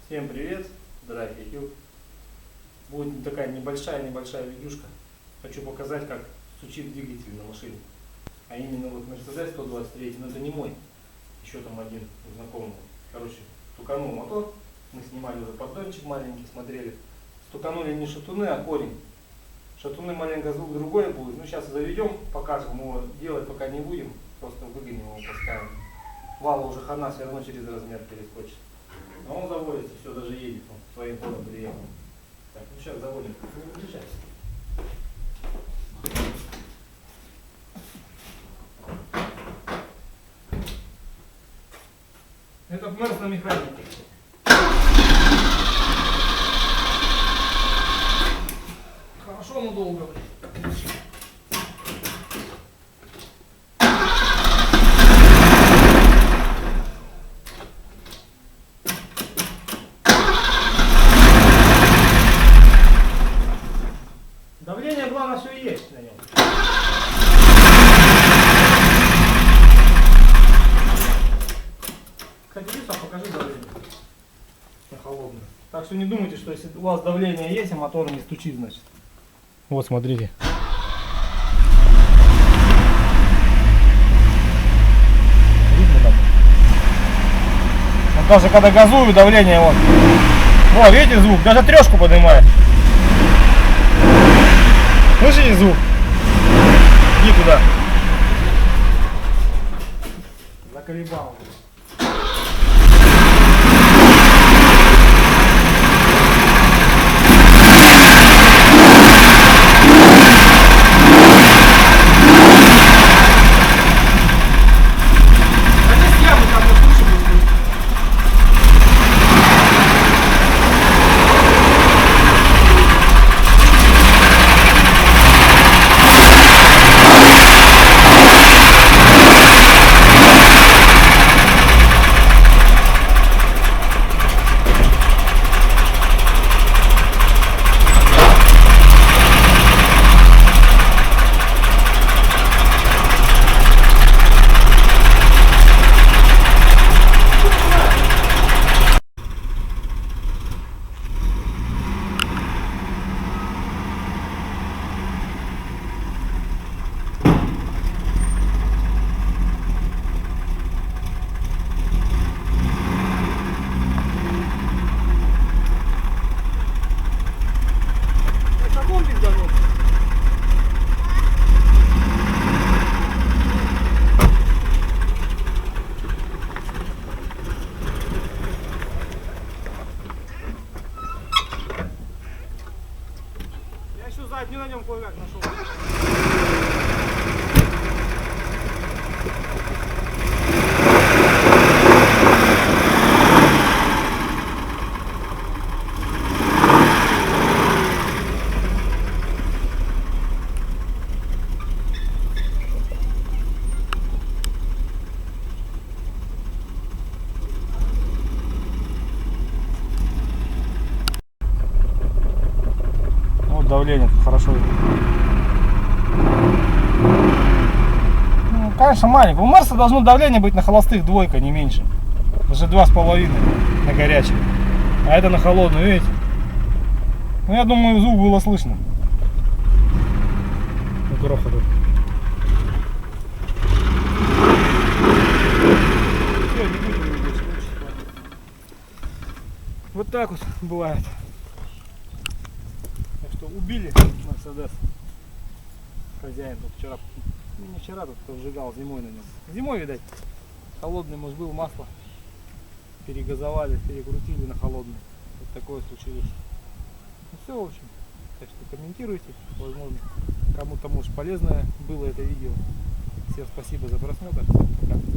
Всем привет, дорогие YouTube. Будет такая небольшая видюшка. Хочу показать, как стучит двигатель на машине. А именно вот Mercedes 123, но это не мой. Еще там один знакомый. Короче, стуканул мотор. Мы снимали уже поддончик маленький, смотрели. Стуканули не шатуны, а корень. Шатуны маленько звук другой будет. Ну сейчас заведем, покажем его. Делать пока не будем. Просто выгоним его, поставим. Вала уже хана все равно через размер перескочит. А он заводится, все, даже едет, он своим ходом приехал. Так, ну сейчас заводим, не выключайся. Этот Мерс на механике. Хорошо, но долго. Давление, главное, все есть на нем. Кстати, Лиса, покажи давление на холодное. Так что не думайте, что если у вас давление есть, а мотор не стучит, значит. Вот, смотрите. Видно там? Вот даже когда газую, давление вот. Вот, видите звук? Даже трешку поднимает. Слышите звук? Иди туда. Заколебал. Я еще заднюю на нем кое-как нашел. Давление хорошо. Ну, конечно, маленькое. У Мерса должно давление быть на холостых двойка, не меньше. Даже 2,5 на горячий. А это на холодную, видите? Ну, я думаю, звук было слышно. Грохот. Все, не будем видеть. Вот так вот бывает. Что убили Мерседес. Хозяин тут вчера, ну не вчера, тут сжигал зимой на нем. Зимой, видать, холодный, может, был, масло перегазовали, перекрутили на холодный. Вот такое случилось. Ну все, в общем. Так что комментируйте, возможно, кому-то, может, полезное было это видео. Всем спасибо за просмотр. Всем пока.